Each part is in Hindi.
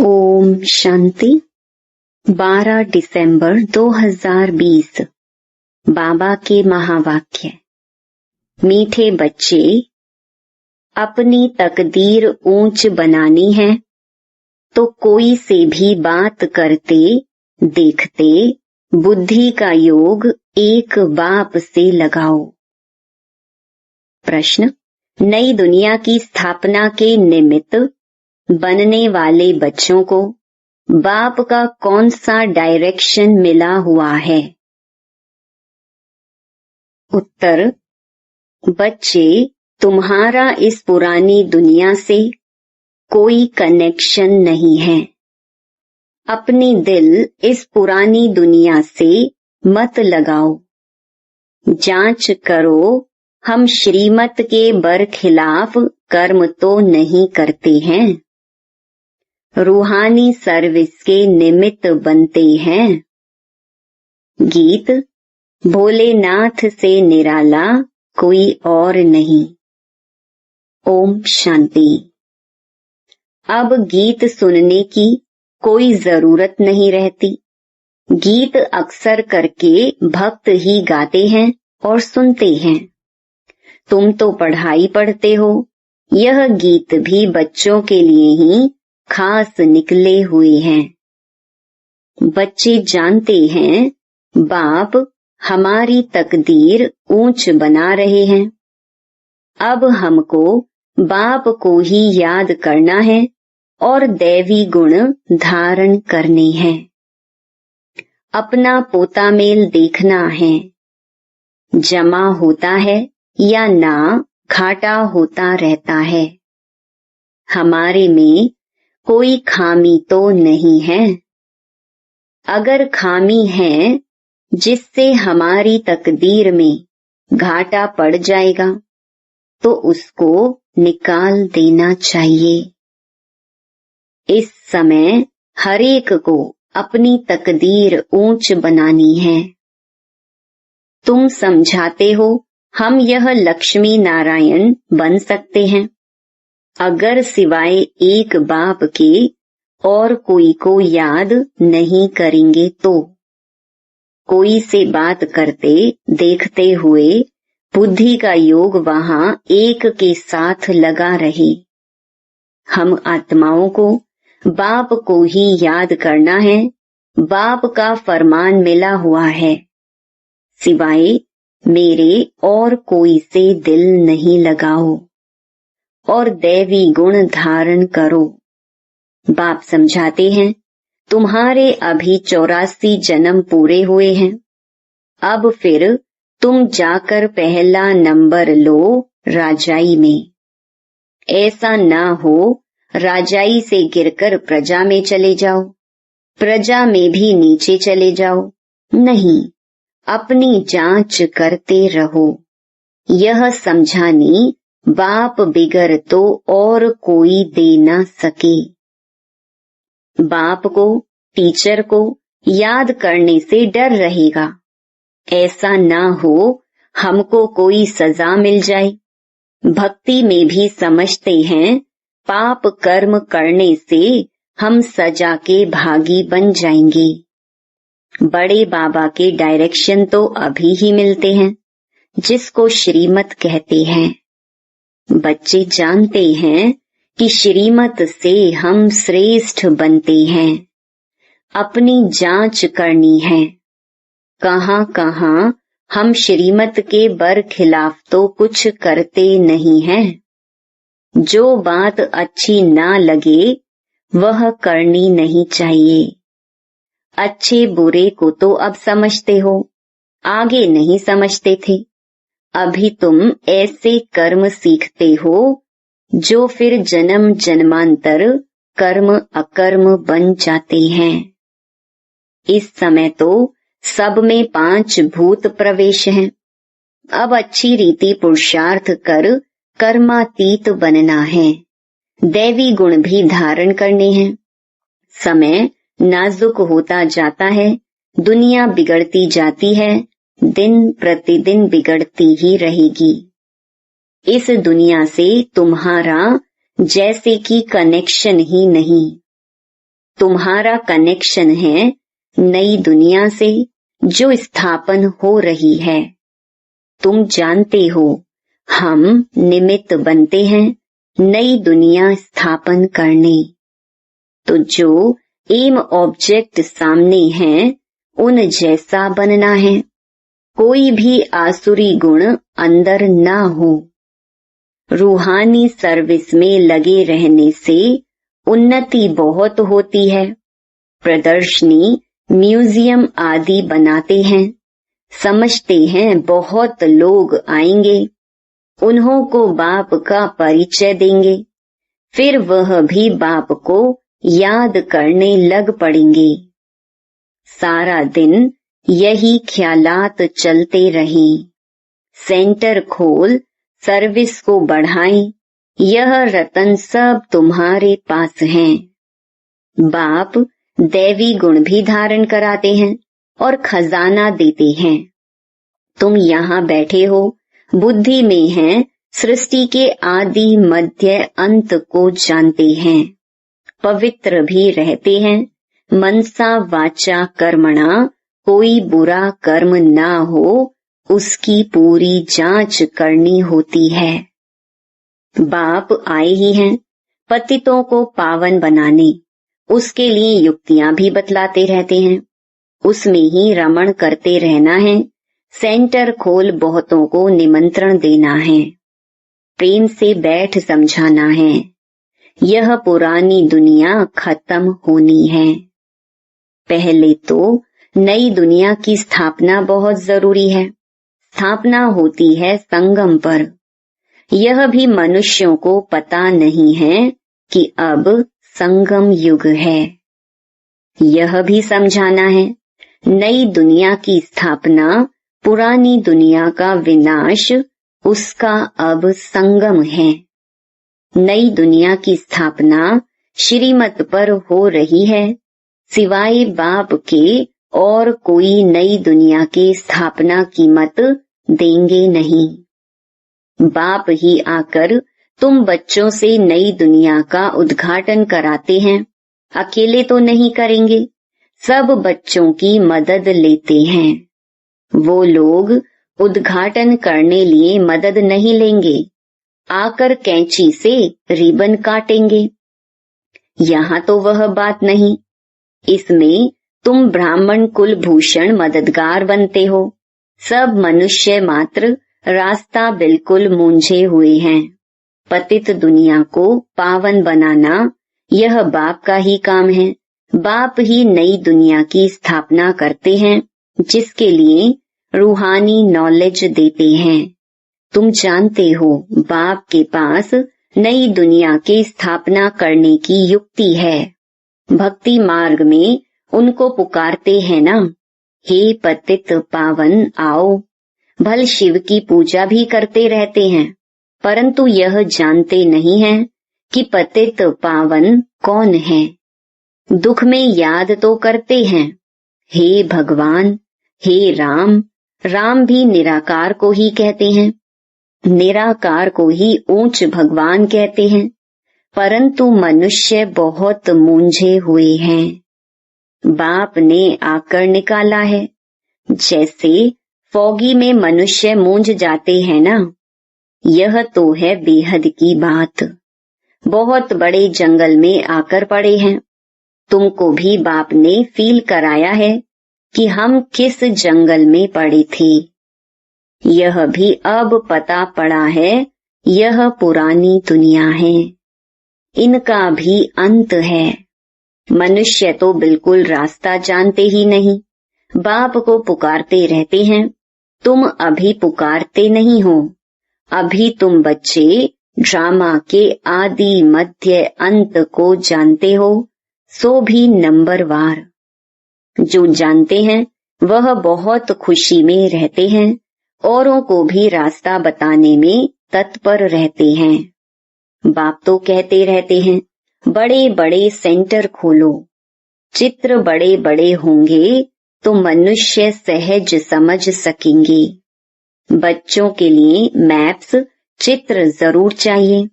ओम शांति। 12 दिसंबर 2020। बाबा के महावाक्य। मीठे बच्चे, अपनी तकदीर ऊंच बनानी है तो कोई से भी बात करते देखते बुद्धि का योग एक बाप से लगाओ। प्रश्न। नई दुनिया की स्थापना के निमित्त बनने वाले बच्चों को बाप का कौन सा डायरेक्शन मिला हुआ है? उत्तर। बच्चे, तुम्हारा इस पुरानी दुनिया से कोई कनेक्शन नहीं है। अपनी दिल इस पुरानी दुनिया से मत लगाओ। जांच करो, हम श्रीमत के बरखिलाफ कर्म तो नहीं करते हैं। रूहानी सर्विस के निमित्त बनते हैं। गीत। भोलेनाथ से निराला कोई और नहीं। ओम शांति। अब गीत सुनने की कोई जरूरत नहीं रहती। गीत अक्सर करके भक्त ही गाते हैं और सुनते हैं। तुम तो पढ़ाई पढ़ते हो, यह गीत भी बच्चों के लिए ही खास निकले हुए हैं। बच्चे जानते हैं बाप हमारी तकदीर ऊंच बना रहे हैं। अब हमको बाप को ही याद करना है और दैवी गुण धारण करने हैं। अपना पोता मेल देखना है, जमा होता है या ना घाटा होता रहता है। हमारे में कोई खामी तो नहीं है। अगर खामी है जिससे हमारी तकदीर में घाटा पड़ जाएगा तो उसको निकाल देना चाहिए। इस समय हर एक को अपनी तकदीर ऊंच बनानी है। तुम समझाते हो हम यह लक्ष्मी नारायण बन सकते हैं अगर सिवाय एक बाप के और कोई को याद नहीं करेंगे तो। कोई से बात करते देखते हुए बुद्धि का योग वहां एक के साथ लगा रहे। हम आत्माओं को बाप को ही याद करना है। बाप का फरमान मिला हुआ है, सिवाय मेरे और कोई से दिल नहीं लगाओ और दैवी गुण धारण करो। बाप समझाते हैं तुम्हारे अभी 84 जन्म पूरे हुए हैं। अब फिर तुम जाकर पहला नंबर लो राजाई में। ऐसा ना हो राजाई से गिरकर प्रजा में चले जाओ, प्रजा में भी नीचे चले जाओ। नहीं, अपनी जांच करते रहो। यह समझानी बाप बिगर तो और कोई दे ना सके। बाप को, टीचर को याद करने से डर रहेगा। ऐसा ना हो हमको कोई सजा मिल जाए। भक्ति में भी समझते हैं पाप कर्म करने से हम सजा के भागी बन जाएंगे। बड़े बाबा के डायरेक्शन तो अभी ही मिलते हैं, जिसको श्रीमत कहते हैं। बच्चे जानते हैं कि श्रीमत से हम श्रेष्ठ बनते हैं। अपनी जांच करनी है। कहां कहां हम श्रीमत के बरखिलाफ तो कुछ करते नहीं हैं। जो बात अच्छी ना लगे वह करनी नहीं चाहिए। अच्छे बुरे को तो अब समझते हो, आगे नहीं समझते थे। अभी तुम ऐसे कर्म सीखते हो जो फिर जन्म जन्मांतर कर्म अकर्म बन जाते हैं। इस समय तो सब में 5 भूत प्रवेश हैं। अब अच्छी रीति पुरुषार्थ कर कर्मातीत बनना है। दैवी गुण भी धारण करने हैं। समय नाजुक होता जाता है, दुनिया बिगड़ती जाती है, दिन प्रतिदिन बिगड़ती ही रहेगी। इस दुनिया से तुम्हारा जैसे कि कनेक्शन ही नहीं। तुम्हारा कनेक्शन है नई दुनिया से जो स्थापन हो रही है। तुम जानते हो हम निमित्त बनते हैं नई दुनिया स्थापन करने। तो जो एम ऑब्जेक्ट सामने हैं उन जैसा बनना है। कोई भी आसुरी गुण अंदर ना हो। रूहानी सर्विस में लगे रहने से उन्नति बहुत होती है। प्रदर्शनी, म्यूजियम आदि बनाते हैं। समझते हैं बहुत लोग आएंगे, उन्हों को बाप का परिचय देंगे, फिर वह भी बाप को याद करने लग पड़ेंगे। सारा दिन यही ख्यालात चलते रहें। सेंटर खोल, सर्विस को बढ़ाएं। यह रतन सब तुम्हारे पास हैं। बाप दैवी गुण भी धारण कराते हैं और खजाना देते हैं। तुम यहाँ बैठे हो, बुद्धि में हैं, सृष्टि के आदि मध्य अंत को जानते हैं। पवित्र भी रहते हैं। मनसा वाचा कर्मणा कोई बुरा कर्म ना हो, उसकी पूरी जांच करनी होती है। बाप आए ही हैं पतितों को पावन बनाने। उसके लिए युक्तियां भी बतलाते रहते हैं। उसमें ही रमण करते रहना है। सेंटर खोल बहुतों को निमंत्रण देना है। प्रेम से बैठ समझाना है। यह पुरानी दुनिया खत्म होनी है। पहले तो नई दुनिया की स्थापना बहुत जरूरी है। स्थापना होती है संगम पर। यह भी मनुष्यों को पता नहीं है कि अब संगम युग है। यह भी समझाना है नई दुनिया की स्थापना, पुरानी दुनिया का विनाश, उसका अब संगम है। नई दुनिया की स्थापना श्रीमत पर हो रही है। सिवाय बाप के और कोई नई दुनिया की स्थापना की मत देंगे नहीं। बाप ही आकर तुम बच्चों से नई दुनिया का उद्घाटन कराते हैं। अकेले तो नहीं करेंगे, सब बच्चों की मदद लेते हैं। वो लोग उद्घाटन करने लिए मदद नहीं लेंगे, आकर कैंची से रिबन काटेंगे। यहाँ तो वह बात नहीं। इसमें तुम ब्राह्मण कुलभूषण मददगार बनते हो। सब मनुष्य मात्र रास्ता बिल्कुल मूंझे हुए हैं। पतित दुनिया को पावन बनाना यह बाप का ही काम है। बाप ही नई दुनिया की स्थापना करते हैं, जिसके लिए रूहानी नॉलेज देते हैं। तुम जानते हो बाप के पास नई दुनिया की स्थापना करने की युक्ति है। भक्ति मार्ग में उनको पुकारते हैं ना, हे पतित पावन आओ। भल शिव की पूजा भी करते रहते हैं, परंतु यह जानते नहीं हैं कि पतित पावन कौन है। दुख में याद तो करते हैं, हे भगवान, हे राम। राम भी निराकार को ही कहते हैं, निराकार को ही ऊंच भगवान कहते हैं। परंतु मनुष्य बहुत मूंझे हुए हैं। बाप ने आकर निकाला है। जैसे फौगी में मनुष्य मूंझ जाते हैं ना, यह तो है बेहद की बात। बहुत बड़े जंगल में आकर पड़े हैं। तुमको भी बाप ने फील कराया है कि हम किस जंगल में पड़े थे। यह भी अब पता पड़ा है, यह पुरानी दुनिया है। इनका भी अंत है। मनुष्य तो बिल्कुल रास्ता जानते ही नहीं, बाप को पुकारते रहते हैं। तुम अभी पुकारते नहीं हो। अभी तुम बच्चे ड्रामा के आदि मध्य अंत को जानते हो, सो भी नंबरवार। जो जानते हैं वह बहुत खुशी में रहते हैं, औरों को भी रास्ता बताने में तत्पर रहते हैं। बाप तो कहते रहते हैं, बड़े बड़े सेंटर खोलो। चित्र बड़े बड़े होंगे तो मनुष्य सहज समझ सकेंगे। बच्चों के लिए मैप्स, चित्र जरूर चाहिए।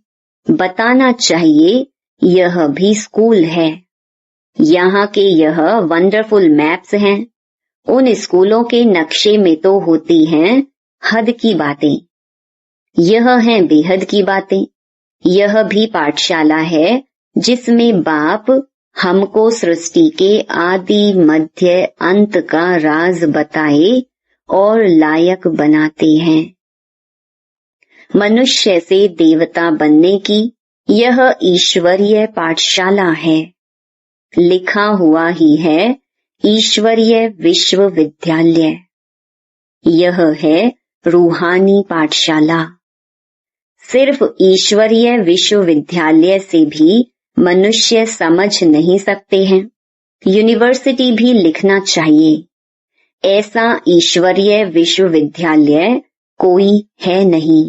बताना चाहिए यह भी स्कूल है। यहाँ के यह वंडरफुल मैप्स हैं, उन स्कूलों के नक्शे में तो होती हैं हद की बातें। यह हैं बेहद की बातें। यह भी पाठशाला है जिसमें बाप हमको सृष्टि के आदि मध्य अंत का राज बताए और लायक बनाते हैं। मनुष्य से देवता बनने की यह ईश्वरीय पाठशाला है। लिखा हुआ ही है ईश्वरीय विश्वविद्यालय। यह है रूहानी पाठशाला। सिर्फ ईश्वरीय विश्वविद्यालय से भी मनुष्य समझ नहीं सकते हैं। यूनिवर्सिटी भी लिखना चाहिए। ऐसा ईश्वरीय विश्वविद्यालय कोई है नहीं।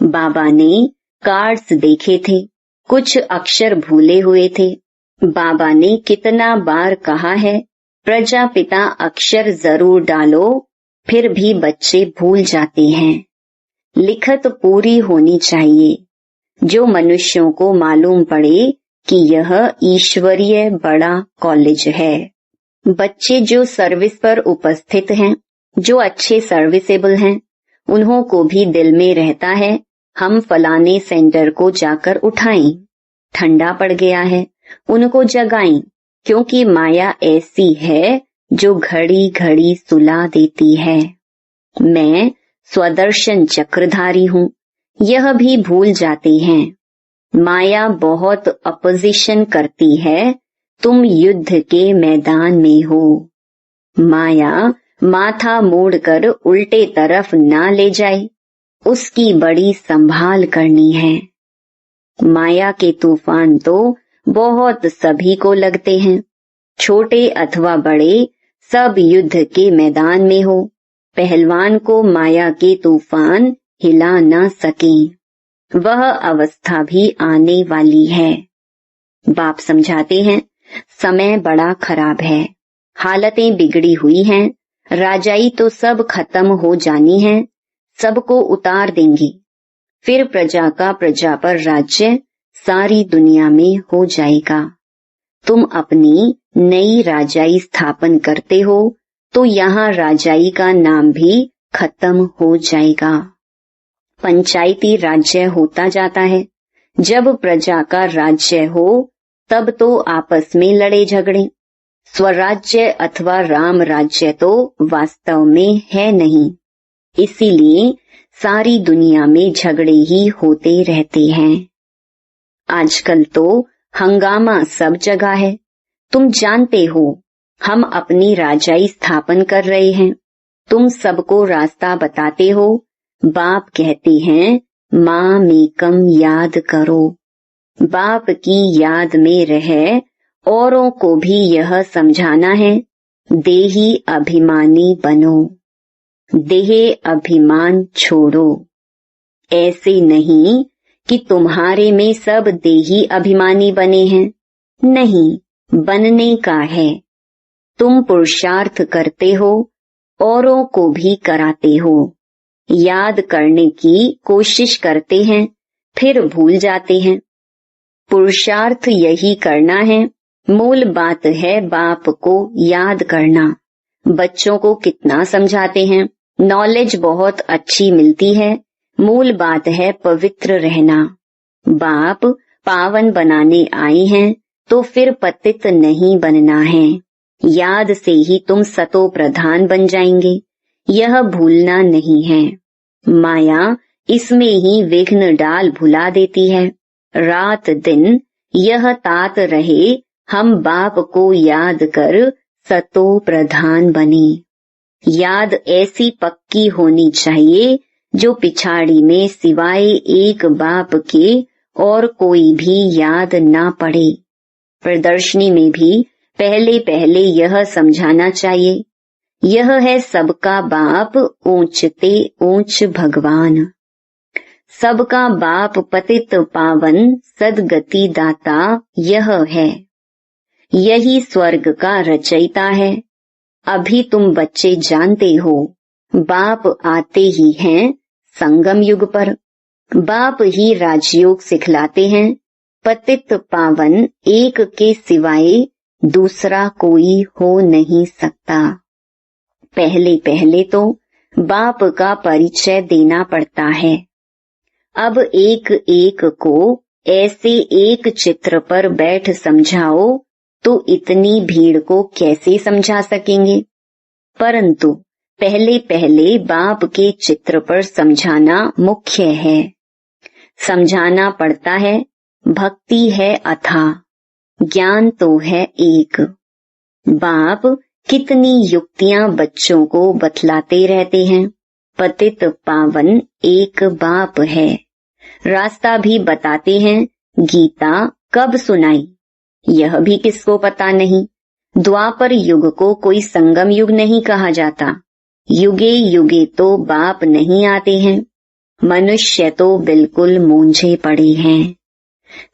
बाबा ने कार्ड्स देखे थे, कुछ अक्षर भूले हुए थे। बाबा ने कितना बार कहा है, प्रजापिता अक्षर जरूर डालो, फिर भी बच्चे भूल जाते हैं। लिखत पूरी होनी चाहिए, जो मनुष्यों को मालूम पड़े कि यह ईश्वरीय बड़ा कॉलेज है। बच्चे जो सर्विस पर उपस्थित हैं, जो अच्छे सर्विसेबल हैं, उन्हों को भी दिल में रहता है हम फलाने सेंटर को जाकर उठाएं। ठंडा पड़ गया है, उनको जगाएं, क्योंकि माया ऐसी है जो घड़ी घड़ी सुला देती है। मैं स्वदर्शन चक्रधारी हूँ, यह भी भूल जाते हैं। माया बहुत अपोजिशन करती है, तुम युद्ध के मैदान में हो। माया माथा मोड़कर उल्टे तरफ ना ले जाए, उसकी बड़ी संभाल करनी है। माया के तूफान तो बहुत सभी को लगते हैं, छोटे अथवा बड़े, सब युद्ध के मैदान में हो। पहलवान को माया के तूफान हिला न सके, वह अवस्था भी आने वाली है। बाप समझाते हैं समय बड़ा खराब है, हालतें बिगड़ी हुई हैं, राजाई तो सब खत्म हो जानी है, सबको उतार देंगे, फिर प्रजा का प्रजा पर राज्य सारी दुनिया में हो जाएगा। तुम अपनी नई राजाई स्थापन करते हो तो यहाँ राजाई का नाम भी खत्म हो जाएगा। पंचायती राज्य होता जाता है। जब प्रजा का राज्य हो तब तो आपस में लड़े झगड़े। स्वराज्य अथवा राम राज्य तो वास्तव में है नहीं, इसीलिए सारी दुनिया में झगड़े ही होते रहते हैं। आजकल तो हंगामा सब जगह है। तुम जानते हो हम अपनी राजाई स्थापन कर रहे हैं, तुम सबको रास्ता बताते हो। बाप कहते हैं माँ मेकम याद करो। बाप की याद में रह औरों को भी यह समझाना है, देही अभिमानी बनो, देह अभिमान छोड़ो। ऐसे नहीं कि तुम्हारे में सब देही अभिमानी बने हैं, नहीं, बनने का है। तुम पुरुषार्थ करते हो, औरों को भी कराते हो। याद करने की कोशिश करते हैं, फिर भूल जाते हैं। पुरुषार्थ यही करना है, मूल बात है बाप को याद करना। बच्चों को कितना समझाते हैं, नॉलेज बहुत अच्छी मिलती है, मूल बात है पवित्र रहना। बाप पावन बनाने आए हैं तो फिर पतित नहीं बनना है। याद से ही तुम सतो प्रधान बन जाएंगे, यह भूलना नहीं है। माया इसमें ही विघ्न डाल भुला देती है। रात दिन यह तात रहे हम बाप को याद कर सतो प्रधान बने। याद ऐसी पक्की होनी चाहिए जो पिछाड़ी में सिवाय एक बाप के और कोई भी याद ना पड़े। प्रदर्शनी में भी पहले पहले यह समझाना चाहिए, यह है सबका बाप ऊंचते ऊंच भगवान। सबका बाप पतित पावन सदगति दाता यह है, यही स्वर्ग का रचयिता है। अभी तुम बच्चे जानते हो, बाप आते ही हैं संगम युग पर, बाप ही राजयोग सिखलाते हैं। पतित पावन एक के सिवाय दूसरा कोई हो नहीं सकता। पहले पहले तो बाप का परिचय देना पड़ता है। अब एक एक को ऐसे एक चित्र पर बैठ समझाओ तो इतनी भीड़ को कैसे समझा सकेंगे। परंतु पहले पहले बाप के चित्र पर समझाना मुख्य है। समझाना पड़ता है। भक्ति है अथाह, ज्ञान तो है एक। बाप कितनी युक्तियां बच्चों को बतलाते रहते हैं। पतित पावन एक बाप है। रास्ता भी बताते हैं। गीता कब सुनाई यह भी किसको पता नहीं। द्वापर युग को कोई संगम युग नहीं कहा जाता। युगे युगे तो बाप नहीं आते हैं। मनुष्य तो बिल्कुल मूंझे पड़े हैं।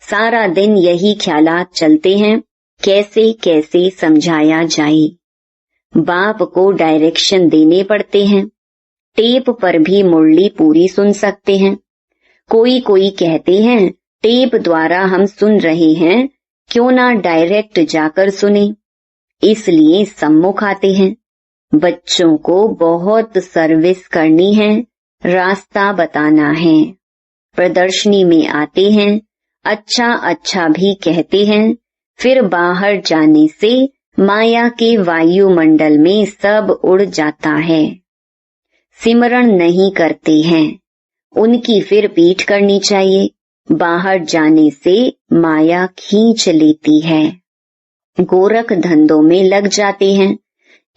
सारा दिन यही ख्यालात चलते हैं कैसे कैसे समझाया जाए। बाप को डायरेक्शन देने पड़ते हैं। टेप पर भी मुरली पूरी सुन सकते हैं। कोई कोई कहते हैं टेप द्वारा हम सुन रहे हैं, क्यों ना डायरेक्ट जाकर सुने। इसलिए सम्मुख आते हैं। बच्चों को बहुत सर्विस करनी है, रास्ता बताना है। प्रदर्शनी में आते हैं, अच्छा अच्छा भी कहते हैं, फिर बाहर जाने से माया के वायुमंडल में सब उड़ जाता है। सिमरण नहीं करते हैं, उनकी फिर पीठ करनी चाहिए। बाहर जाने से माया खींच लेती है। गोरख धंधों में लग जाते हैं,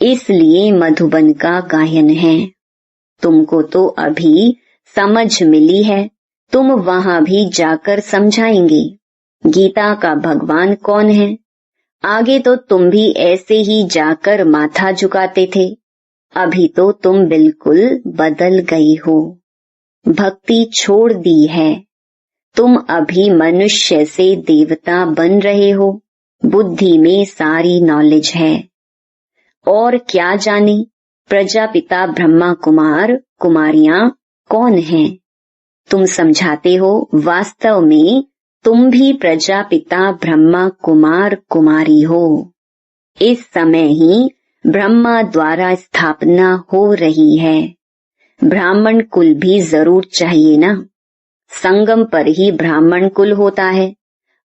इसलिए मधुबन का गायन है। तुमको तो अभी समझ मिली है, तुम वहां भी जाकर समझाएंगे गीता का भगवान कौन है। आगे तो तुम भी ऐसे ही जाकर माथा झुकाते थे, अभी तो तुम बिल्कुल बदल गई हो। भक्ति छोड़ दी है। तुम अभी मनुष्य से देवता बन रहे हो। बुद्धि में सारी नॉलेज है। और क्या जाने प्रजापिता ब्रह्मा कुमार कुमारियां कौन हैं। तुम समझाते हो, वास्तव में तुम भी प्रजापिता ब्रह्मा कुमार कुमारी हो। इस समय ही ब्रह्मा द्वारा स्थापना हो रही है। ब्राह्मण कुल भी जरूर चाहिए ना। संगम पर ही ब्राह्मण कुल होता है।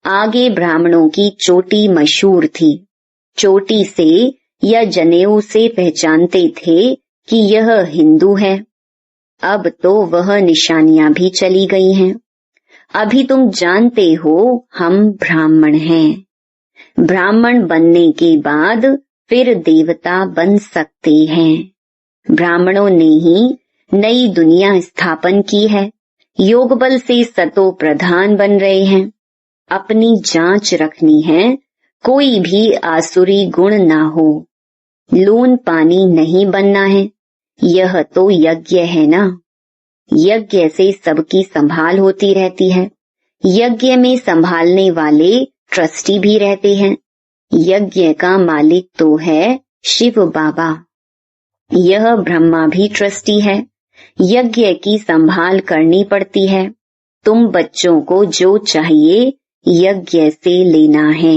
आगे ब्राह्मणों की चोटी मशहूर थी। चोटी से या जनेऊ से पहचानते थे कि यह हिंदू है। अब तो वह निशानियां भी चली गई हैं। अभी तुम जानते हो हम ब्राह्मण हैं। ब्राह्मण बनने के बाद फिर देवता बन सकते हैं। ब्राह्मणों ने ही नई दुनिया स्थापन की है। योग बल से सतो प्रधान बन रहे हैं। अपनी जांच रखनी है, कोई भी आसुरी गुण ना हो। लून पानी नहीं बनना है। यह तो यज्ञ है ना। यज्ञ से सबकी संभाल होती रहती है। यज्ञ में संभालने वाले ट्रस्टी भी रहते हैं। यज्ञ का मालिक तो है शिव बाबा। यह ब्रह्मा भी ट्रस्टी है। यज्ञ की संभाल करनी पड़ती है। तुम बच्चों को जो चाहिए यज्ञ से लेना है,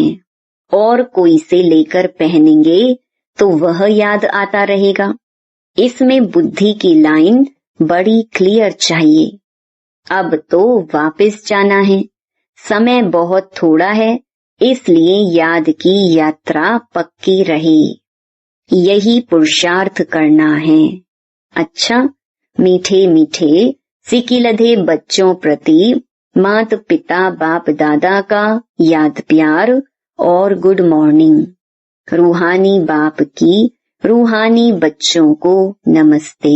और कोई से लेकर पहनेंगे तो वह याद आता रहेगा। इसमें बुद्धि की लाइन बड़ी क्लियर चाहिए। अब तो वापस जाना है। समय बहुत थोड़ा है, इसलिए याद की यात्रा पक्की रहे। यही पुरुषार्थ करना है। अच्छा, मीठे मीठे सिकिलधे बच्चों प्रति मात पिता बाप दादा का याद प्यार और गुड मॉर्निंग। रूहानी बाप की रूहानी बच्चों को नमस्ते।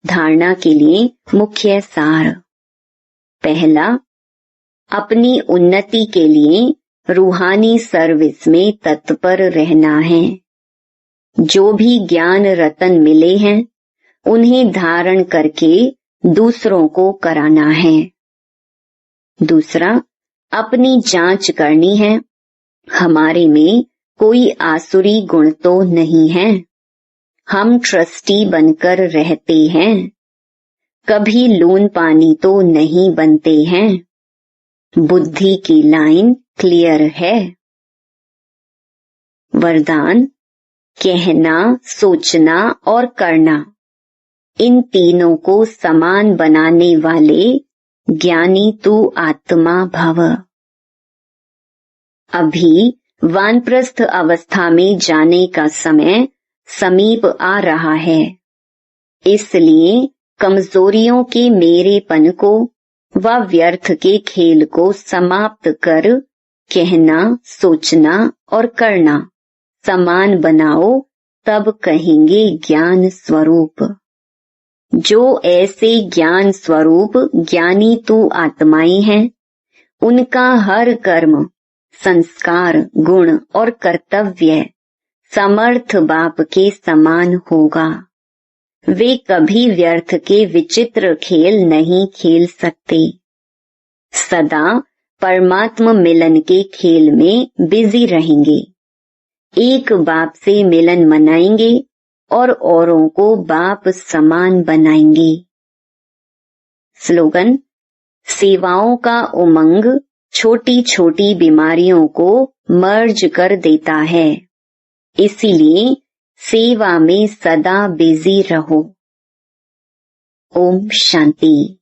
धारणा के लिए मुख्य सार। पहला, अपनी उन्नति के लिए रूहानी सर्विस में तत्पर रहना है। जो भी ज्ञान रतन मिले हैं उन्हें धारण करके दूसरों को कराना है। दूसरा, अपनी जांच करनी है। हमारे में कोई आसुरी गुण तो नहीं है। हम ट्रस्टी बनकर रहते हैं। कभी लून पानी तो नहीं बनते हैं। बुद्धि की लाइन क्लियर है। वरदान: कहना, सोचना और करना, इन तीनों को समान बनाने वाले ज्ञानी तू आत्मा भव। अभी वानप्रस्थ अवस्था में जाने का समय समीप आ रहा है, इसलिए कमजोरियों के मेरेपन को व व्यर्थ के खेल को समाप्त कर कहना, सोचना और करना समान बनाओ, तब कहेंगे ज्ञान स्वरूप। जो ऐसे ज्ञान स्वरूप ज्ञानी तू आत्माएं हैं, उनका हर कर्म, संस्कार, गुण और कर्तव्य समर्थ बाप के समान होगा। वे कभी व्यर्थ के विचित्र खेल नहीं खेल सकते। सदा परमात्मा मिलन के खेल में बिजी रहेंगे। एक बाप से मिलन मनाएंगे और औरों को बाप समान बनाएंगे। स्लोगन: सेवाओं का उमंग छोटी छोटी बीमारियों को मर्ज कर देता है, इसीलिए सेवा में सदा बिजी रहो। ओम शांति।